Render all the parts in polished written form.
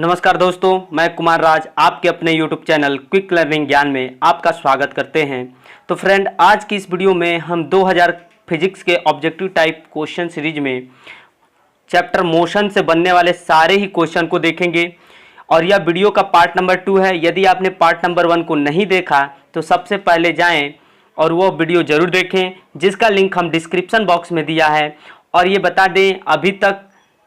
नमस्कार दोस्तों, मैं कुमार राज आपके अपने YouTube चैनल क्विक लर्निंग ज्ञान में आपका स्वागत करते हैं। तो फ्रेंड, आज की इस वीडियो में हम 2000 फिजिक्स के ऑब्जेक्टिव टाइप क्वेश्चन सीरीज में चैप्टर मोशन से बनने वाले सारे ही क्वेश्चन को देखेंगे और यह वीडियो का पार्ट नंबर 2 है। यदि आपने पार्ट नंबर 1 को नहीं देखा तो सबसे पहले जाएँ और वो वीडियो ज़रूर देखें, जिसका लिंक हम डिस्क्रिप्शन बॉक्स में दिया है। और ये बता दें, अभी तक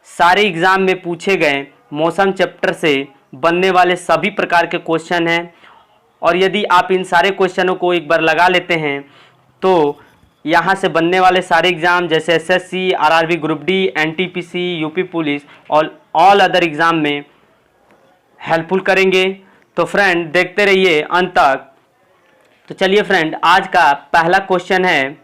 सारे एग्ज़ाम में पूछे गए मोशन चैप्टर से बनने वाले सभी प्रकार के क्वेश्चन हैं और यदि आप इन सारे क्वेश्चनों को एक बार लगा लेते हैं तो यहाँ से बनने वाले सारे एग्ज़ाम जैसे SSC, RRB group D, NTPC, UP police और ऑल अदर एग्ज़ाम में हेल्पफुल करेंगे। तो फ्रेंड, देखते रहिए अंत तक। तो चलिए फ्रेंड, आज का पहला क्वेश्चन है,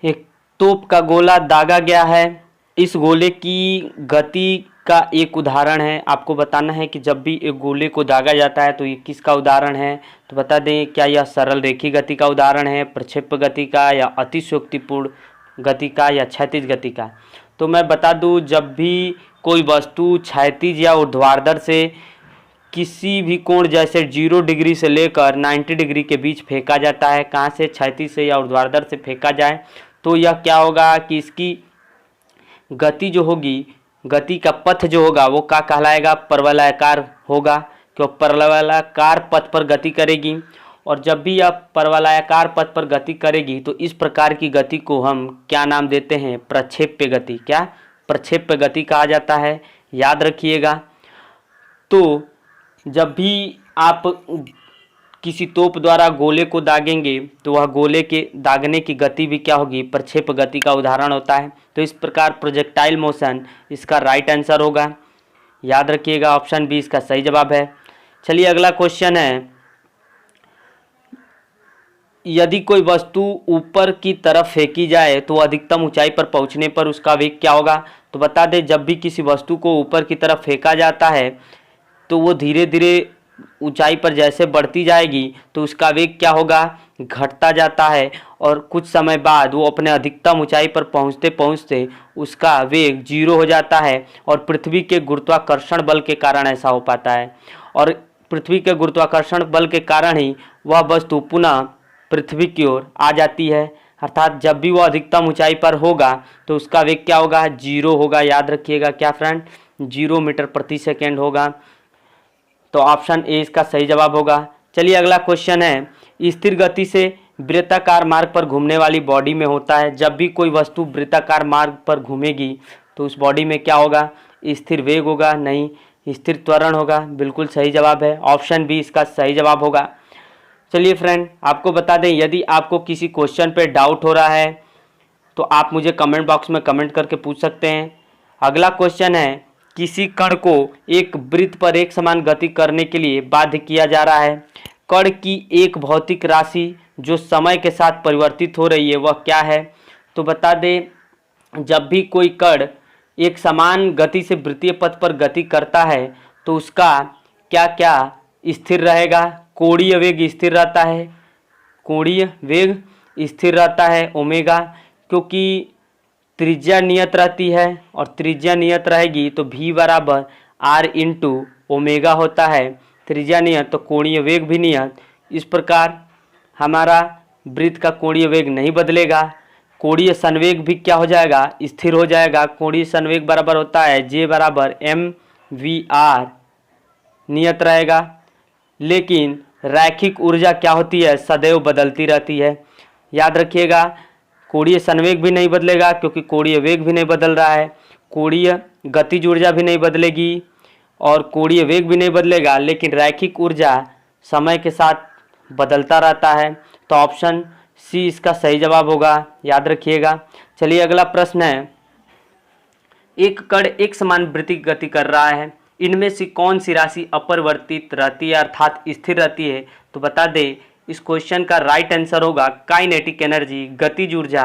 एक तोप का गोला दागा गया है, इस गोले की गति का एक उदाहरण है। आपको बताना है कि जब भी एक गोले को दागा जाता है तो ये किसका उदाहरण है। तो बता दें, क्या यह सरल रेखीय गति का उदाहरण है, प्रक्षेप्य गति का, या अतिशयोक्तिपूर्ण गति का, या क्षैतिज गति का। तो मैं बता दूं, जब भी कोई वस्तु क्षैतिज या ऊर्ध्वाधर से किसी भी कोण जैसे 0 डिग्री से लेकर 90 डिग्री के बीच फेंका जाता है, कहाँ से, क्षैतिज से या ऊर्ध्वाधर से फेंका जाए, तो यह क्या होगा कि इसकी गति जो होगी, गति का पथ जो होगा वो क्या कहलाएगा, परवलयाकार होगा, क्योंकि परवलयाकार पथ पर गति करेगी। और जब भी यह परवलयाकार पथ पर गति करेगी तो इस प्रकार की गति को हम क्या नाम देते हैं, प्रक्षेप्य गति। क्या प्रक्षेप्य गति कहा जाता है, याद रखिएगा। तो जब भी आप किसी तोप द्वारा गोले को दागेंगे तो वह गोले के दागने की गति भी क्या होगी, प्रक्षेप्य गति का उदाहरण होता है। तो इस प्रकार प्रोजेक्टाइल मोशन इसका राइट आंसर होगा, याद रखिएगा, ऑप्शन बी इसका सही जवाब है। चलिए अगला क्वेश्चन है, यदि कोई वस्तु ऊपर की तरफ फेंकी जाए तो अधिकतम ऊंचाई पर पहुंचने पर उसका वेग क्या होगा। तो बता दें, जब भी किसी वस्तु को ऊपर की तरफ फेंका जाता है तो वो धीरे धीरे ऊंचाई पर जैसे बढ़ती जाएगी तो उसका वेग क्या होगा, घटता जाता है और कुछ समय बाद वो अपने अधिकतम ऊंचाई पर पहुंचते पहुंचते उसका वेग 0 हो जाता है। और पृथ्वी के गुरुत्वाकर्षण बल के कारण ऐसा हो पाता है और पृथ्वी के गुरुत्वाकर्षण बल के कारण ही वह वस्तु पुनः पृथ्वी की ओर आ जाती है। अर्थात जब भी वह अधिकतम ऊंचाई पर होगा तो उसका वेग क्या होगा, 0 होगा। याद रखिएगा क्या फ्रेंड, 0 मीटर प्रति सेकेंड होगा। तो ऑप्शन ए इसका सही जवाब होगा। चलिए अगला क्वेश्चन है, स्थिर गति से वृत्ताकार मार्ग पर घूमने वाली बॉडी में होता है। जब भी कोई वस्तु वृत्ताकार मार्ग पर घूमेगी तो उस बॉडी में क्या होगा, स्थिर वेग होगा, नहीं स्थिर त्वरण होगा। बिल्कुल सही जवाब है, ऑप्शन बी इसका सही जवाब होगा। चलिए फ्रेंड, आपको बता दें, यदि आपको किसी क्वेश्चन पे डाउट हो रहा है तो आप मुझे कमेंट बॉक्स में कमेंट करके पूछ सकते हैं। अगला क्वेश्चन है, किसी कण को एक वृत्त पर एक समान गति करने के लिए बाध्य किया जा रहा है। कण की एक भौतिक राशि जो समय के साथ परिवर्तित हो रही है वह क्या है। तो बता दें, जब भी कोई कण एक समान गति से वृत्तीय पथ पर गति करता है तो उसका क्या क्या स्थिर रहेगा, कोणीय वेग स्थिर रहता है, कोणीय वेग स्थिर रहता है ओमेगा, क्योंकि त्रिज्या नियत रहती है और त्रिज्या नियत रहेगी तो v बराबर r इंटू ओमेगा होता है। त्रिज्या नियत तो कोणीय वेग भी नियत। इस प्रकार हमारा वृत्त का कोणीय वेग नहीं बदलेगा, कोणीय संवेग भी क्या हो जाएगा, स्थिर हो जाएगा। कोणीय संवेग बराबर होता है J बराबर mv/r, नियत रहेगा। लेकिन रैखिक ऊर्जा क्या होती है, सदैव बदलती रहती है। याद रखिएगा, कोणीय संवेग भी नहीं बदलेगा क्योंकि कोणीय वेग भी नहीं बदल रहा है, कोणीय गतिज ऊर्जा भी नहीं बदलेगी और कोणीय वेग भी नहीं बदलेगा, लेकिन रैखिक ऊर्जा समय के साथ बदलता रहता है। तो ऑप्शन सी इसका सही जवाब होगा, याद रखिएगा। चलिए अगला प्रश्न है, एक कण एक समान वृत्तीय गति कर रहा है, इनमें से कौन सी राशि अपरिवर्तित रहती है अर्थात स्थिर रहती है। तो बता दें, इस क्वेश्चन का राइट आंसर होगा काइनेटिक एनर्जी। गतिज ऊर्जा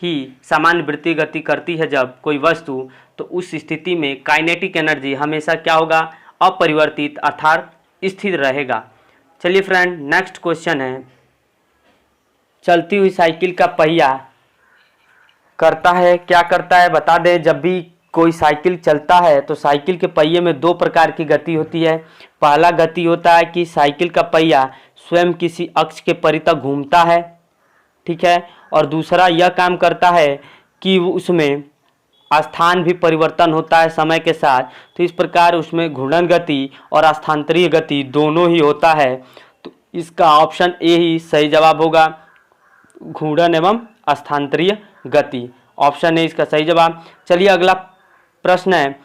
ही समान वृत्तीय गति करती है जब कोई वस्तु, तो उस स्थिति में काइनेटिक एनर्जी हमेशा क्या होगा, अपरिवर्तित अर्थात स्थिर रहेगा। चलिए फ्रेंड, नेक्स्ट क्वेश्चन है, चलती हुई साइकिल का पहिया करता है, क्या करता है, बता दें, जब भी कोई साइकिल चलता है तो साइकिल के पहिए में दो प्रकार की गति होती है। पहला गति होता है कि साइकिल का पहिया स्वयं किसी अक्ष के परितः घूमता है, ठीक है, और दूसरा यह काम करता है कि उसमें स्थान भी परिवर्तन होता है समय के साथ। तो इस प्रकार उसमें घूर्णन गति और स्थानांतरीय गति दोनों ही होता है। तो इसका ऑप्शन ए ही सही जवाब होगा, घूर्णन एवं स्थानांतरीय गति। ऑप्शन ए इसका सही जवाब। चलिए अगला प्रश्न है,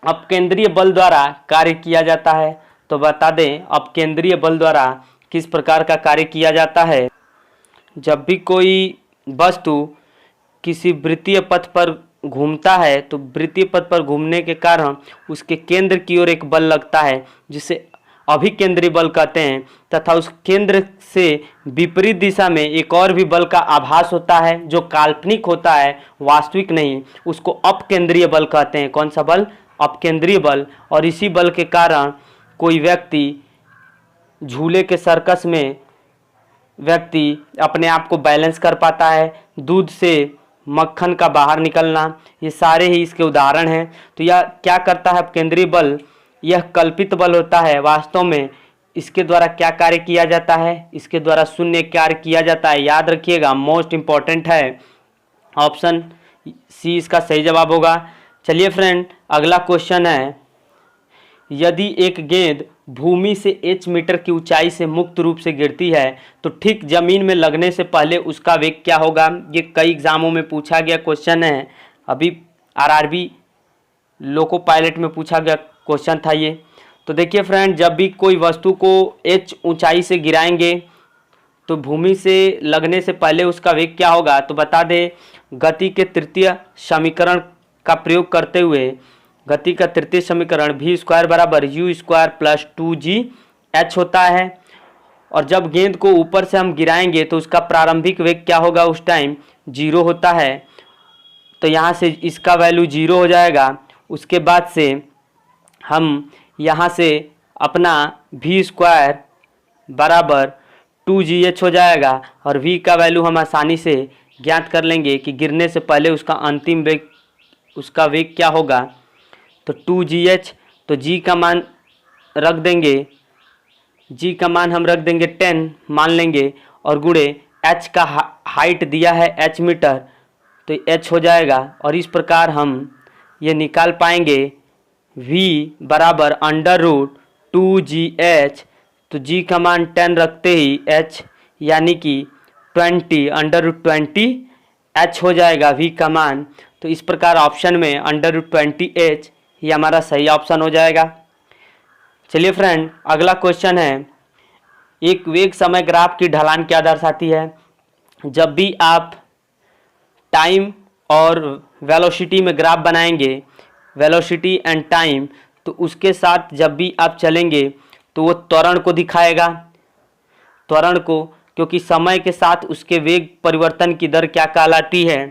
अपकेंद्रीय बल द्वारा कार्य किया जाता है। तो बता दें अपकेंद्रीय बल द्वारा किस प्रकार का कार्य किया जाता है। जब भी कोई वस्तु किसी वृत्तीय पथ पर घूमता है तो वृत्तीय पथ पर घूमने के कारण उसके केंद्र की ओर एक बल लगता है जिसे अभिकेंद्री बल कहते हैं, तथा उस केंद्र से विपरीत दिशा में एक और भी बल का आभास होता है जो काल्पनिक होता है, वास्तविक नहीं। उसको अपकेंद्रीय बल कहते हैं। कौन सा बल? अपकेंद्रीय बल। और इसी बल के कारण कोई व्यक्ति झूले के सर्कस में व्यक्ति अपने आप को बैलेंस कर पाता है, दूध से मक्खन का बाहर निकलना, ये सारे ही इसके उदाहरण हैं। तो यह क्या करता है अपकेंद्रीय बल? यह कल्पित बल होता है। वास्तव में इसके द्वारा क्या कार्य किया जाता है? इसके द्वारा शून्य कार्य किया जाता है। याद रखिएगा, मोस्ट इम्पॉर्टेंट है। ऑप्शन सी इसका सही जवाब होगा। चलिए फ्रेंड अगला क्वेश्चन है, यदि एक गेंद भूमि से h मीटर की ऊंचाई से मुक्त रूप से गिरती है तो ठीक जमीन में लगने से पहले उसका वेग क्या होगा? ये कई एग्जामों में पूछा गया क्वेश्चन है। अभी आरआरबी लोको पायलट में पूछा गया क्वेश्चन था ये। तो देखिए फ्रेंड, जब भी कोई वस्तु को h ऊंचाई से गिराएंगे तो भूमि से लगने से पहले उसका वेग क्या होगा? तो बता दें गति के तृतीय समीकरण का प्रयोग करते हुए, गति का तृतीय समीकरण v स्क्वायर बराबर u स्क्वायर प्लस 2gh होता है। और जब गेंद को ऊपर से हम गिराएंगे तो उसका प्रारंभिक वेग क्या होगा? उस टाइम 0 होता है। तो यहाँ से इसका वैल्यू 0 हो जाएगा। उसके बाद से हम यहाँ से अपना v स्क्वायर बराबर 2gh हो जाएगा और v का वैल्यू हम आसानी से ज्ञात कर लेंगे कि गिरने से पहले उसका अंतिम वेग, उसका वेग क्या होगा? तो 2gh, तो g का मान रख देंगे, g का मान हम रख देंगे 10 मान लेंगे, और गुणे h का हाइट दिया है h मीटर, तो h हो जाएगा। और इस प्रकार हम ये निकाल पाएंगे v बराबर अंडर रूट 2gh, तो g का मान 10 रखते ही h यानी कि 20 अंडर रूट 20 h हो जाएगा v का मान। तो इस प्रकार ऑप्शन में अंडर रूट 20h ये हमारा सही ऑप्शन हो जाएगा। चलिए फ्रेंड अगला क्वेश्चन है, एक वेग समय ग्राफ की ढलान क्या दर्शाती है? जब भी आप टाइम और वेलोसिटी में ग्राफ बनाएंगे, वेलोसिटी एंड टाइम, तो उसके साथ जब भी आप चलेंगे तो वो त्वरण को दिखाएगा, त्वरण को, क्योंकि समय के साथ उसके वेग परिवर्तन की दर क्या कहलाती है?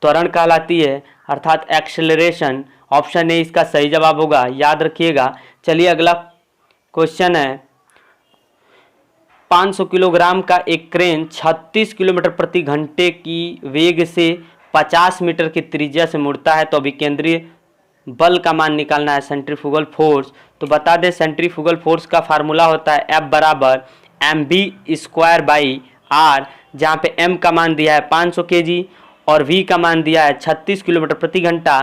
त्वरण कहलाती है, अर्थात एक्सेलरेशन। ऑप्शन ए इसका सही जवाब होगा, याद रखिएगा। चलिए अगला क्वेश्चन है, 500 किलोग्राम का एक क्रेन 36 किलोमीटर प्रति घंटे की वेग से 50 मीटर की त्रिज्या से मुड़ता है, तो अभिकेंद्रीय बल का मान निकालना है, सेंट्रीफ्यूगल फोर्स। तो बता दें सेंट्रीफ्यूगल फोर्स का फार्मूला होता है F बराबर mv स्क्वायर बाई r, जहाँ पे m का मान दिया है 500 kg और v का मान दिया है 36 किलोमीटर प्रति घंटा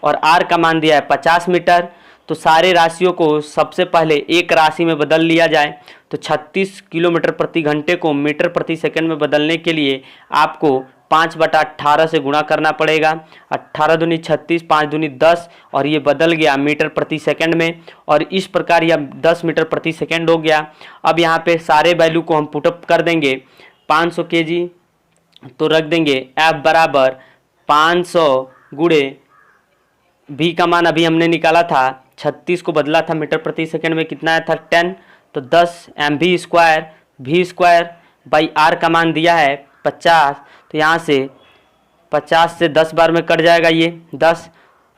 और r का मान दिया है 50 मीटर। तो सारे राशियों को सबसे पहले एक राशि में बदल लिया जाए। तो 36 किलोमीटर प्रति घंटे को मीटर प्रति सेकंड में बदलने के लिए आपको 5/18 से गुणा करना पड़ेगा। 18 दूनी 36, 5 दूनी 10, और ये बदल गया मीटर प्रति सेकंड में, और इस प्रकार यह 10 मीटर प्रति सेकंड हो गया। अब यहाँ पे सारे वैल्यू को हम पुटअप कर देंगे। 500 kg तो रख देंगे F बराबर 500 गुणे v का मान अभी हमने निकाला था, 36 को बदला था मीटर प्रति सेकंड में, कितना था 10, तो 10 mv square, v square by r का मान दिया है 50। तो यहाँ से 50 से 10 बार में कट जाएगा ये 10,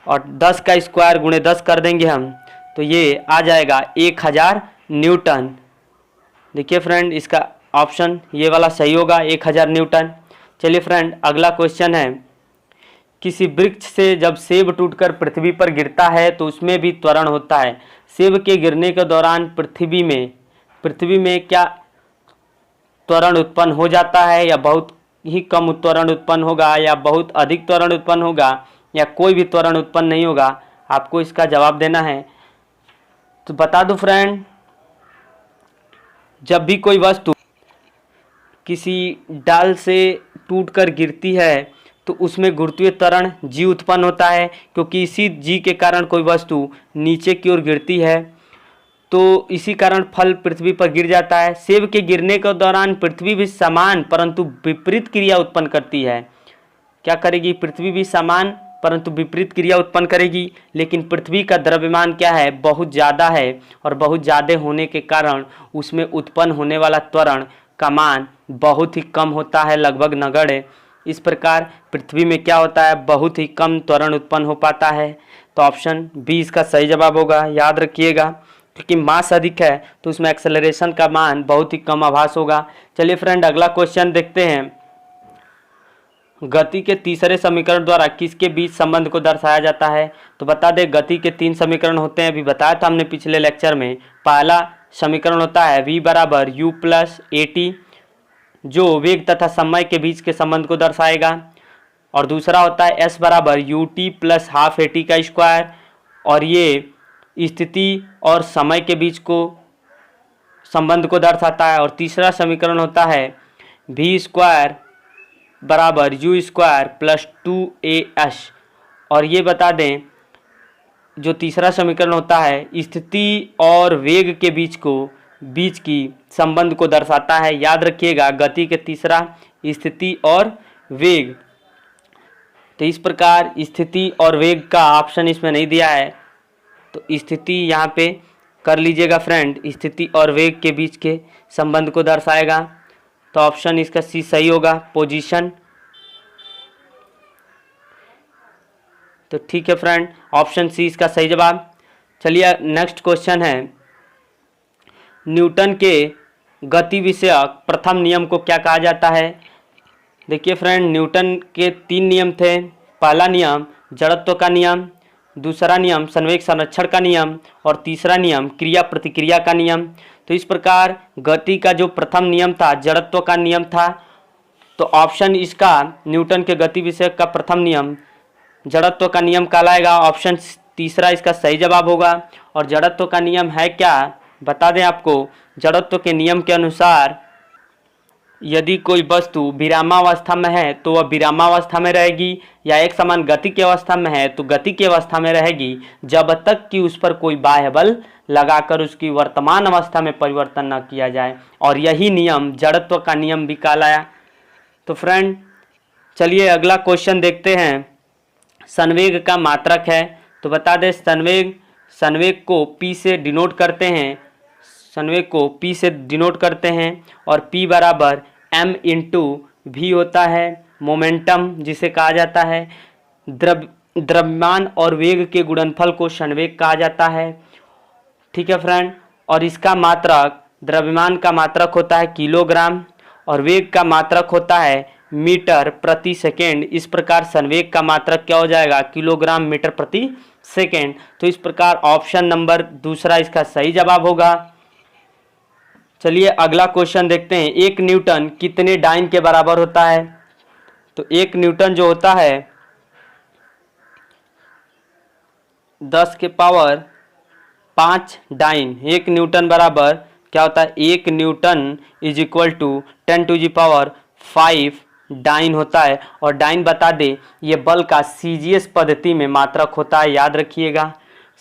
और 10 का स्क्वायर गुणे 10 कर देंगे हम, तो ये आ जाएगा 1000 न्यूटन। देखिए फ्रेंड इसका ऑप्शन ये वाला सही होगा, 1000 न्यूटन। चलिए फ्रेंड अगला क्वेश्चन है, किसी वृक्ष से जब सेब टूटकर पृथ्वी पर गिरता है तो उसमें भी त्वरण होता है। सेब के गिरने के दौरान पृथ्वी में क्या त्वरण उत्पन्न हो जाता है, या बहुत ही कम त्वरण उत्पन्न होगा, या बहुत अधिक त्वरण उत्पन्न होगा, या कोई भी त्वरण उत्पन्न नहीं होगा? आपको इसका जवाब देना है। तो बता दो फ्रेंड, जब भी कोई वस्तु किसी डाल से टूटकर गिरती है तो उसमें गुरुत्वीय त्वरण जी उत्पन्न होता है, क्योंकि इसी जी के कारण कोई वस्तु नीचे की ओर गिरती है, तो इसी कारण फल पृथ्वी पर गिर जाता है। सेब के गिरने के दौरान पृथ्वी भी समान परंतु विपरीत क्रिया उत्पन्न करती है। क्या करेगी? पृथ्वी भी समान परंतु विपरीत क्रिया उत्पन्न करेगी। लेकिन पृथ्वी का द्रव्यमान क्या है? बहुत ज़्यादा है, और बहुत ज़्यादा होने के कारण उसमें उत्पन्न होने वाला त्वरण का मान बहुत ही कम होता है, लगभग नगण्य। इस प्रकार पृथ्वी में क्या होता है? बहुत ही कम त्वरण उत्पन्न हो पाता है। तो ऑप्शन बी इसका सही जवाब होगा। याद रखिएगा, क्योंकि मास अधिक है तो उसमें एक्सेलरेशन का मान बहुत ही कम आभास होगा। चलिए फ्रेंड, अगला क्वेश्चन देखते हैं। गति के तीसरे समीकरण द्वारा किसके बीच संबंध को दर्शाया जाता है? तो बता दें, गति के 3 समीकरण होते हैं, अभी बताया था हमने पिछले लेक्चर में। पहला समीकरण होता है v बराबर u प्लस at, जो वेग तथा समय के बीच के संबंध को दर्शाएगा। और दूसरा होता है s बराबर ut प्लस हाफ at का स्क्वायर, और ये स्थिति और समय के बीच को संबंध को दर्शाता है। और तीसरा समीकरण होता है v स्क्वायर बराबर u स्क्वायर प्लस 2as, और ये बता दें, जो तीसरा समीकरण होता है स्थिति और वेग के बीच की संबंध को दर्शाता है। याद रखिएगा, गति के तीसरा स्थिति और वेग। तो इस प्रकार स्थिति और वेग का ऑप्शन इसमें नहीं दिया है, तो स्थिति यहाँ पे कर लीजिएगा फ्रेंड, स्थिति और वेग के बीच के संबंध को दर्शाएगा। तो ऑप्शन इसका सी सही होगा, पोजीशन। तो ठीक है फ्रेंड, ऑप्शन सी इसका सही जवाब। चलिए नेक्स्ट क्वेश्चन है, न्यूटन के गति विषयक प्रथम नियम को क्या कहा जाता है? देखिए फ्रेंड, न्यूटन के 3 नियम थे। पहला नियम जड़त्व का नियम, दूसरा नियम संवेग संरक्षण का नियम, और तीसरा नियम क्रिया प्रतिक्रिया का नियम। तो इस प्रकार गति का जो प्रथम नियम था जड़त्व का नियम था, तो ऑप्शन इसका न्यूटन के गति विषयक का प्रथम नियम जड़त्व का नियम कहलाएगा। ऑप्शन तीसरा इसका सही जवाब होगा। और जड़त्व का नियम है क्या, बता दें आपको। जड़त्व के नियम के अनुसार यदि कोई वस्तु विरामावस्था में है तो वह विरामावस्था में रहेगी, या एक समान गति की अवस्था में है तो गति की अवस्था में रहेगी, जब तक कि उस पर कोई बाह्य बल लगाकर उसकी वर्तमान अवस्था में परिवर्तन न किया जाए। और यही नियम जड़त्व का नियम भी कहलाया। तो फ्रेंड चलिए अगला क्वेश्चन देखते हैं। संवेग का मात्रक है, तो बता दें संवेग को P से डिनोट करते हैं, संवेग को P से डिनोट करते हैं, और P बराबर m इंटू v होता है। मोमेंटम जिसे कहा जाता है, द्रव्यमान और वेग के गुणनफल को संवेग कहा जाता है। ठीक है फ्रेंड, और इसका मात्रक, द्रव्यमान का मात्रक होता है किलोग्राम, और वेग का मात्रक होता है मीटर प्रति सेकेंड। इस प्रकार संवेग का मात्रक क्या हो जाएगा? किलोग्राम मीटर प्रति सेकेंड। तो इस प्रकार ऑप्शन नंबर दूसरा इसका सही जवाब होगा। चलिए अगला क्वेश्चन देखते हैं। 1 न्यूटन कितने डाइन के बराबर होता है? तो 1 न्यूटन जो होता है 10 के पावर 5 डाइन। 1 न्यूटन बराबर क्या होता है? 1 newton is equal to 10 to the power 5 dyne होता है। और डाइन बता दे, ये बल का सीजीएस पद्धति में मात्रक होता है। याद रखिएगा,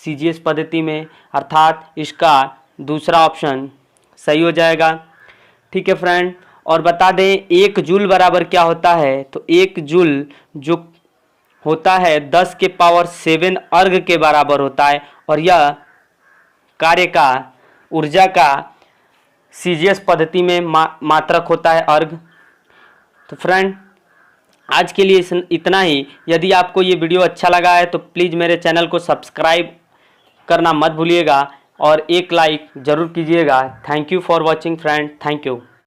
सीजीएस पद्धति में, अर्थात इसका दूसरा ऑप्शन सही हो जाएगा। ठीक है फ्रेंड, और बता दें 1 जूल बराबर क्या होता है? तो 1 जूल जो होता है 10 के पावर 7 अर्ग के बराबर होता है, और यह कार्य का, ऊर्जा का सीजीएस पद्धति में मात्रक होता है अर्ग। तो फ्रेंड आज के लिए इतना ही। यदि आपको ये वीडियो अच्छा लगा है तो प्लीज़ मेरे चैनल को सब्सक्राइब करना मत भूलिएगा, और एक लाइक ज़रूर कीजिएगा। Thank you for watching friend, thank you.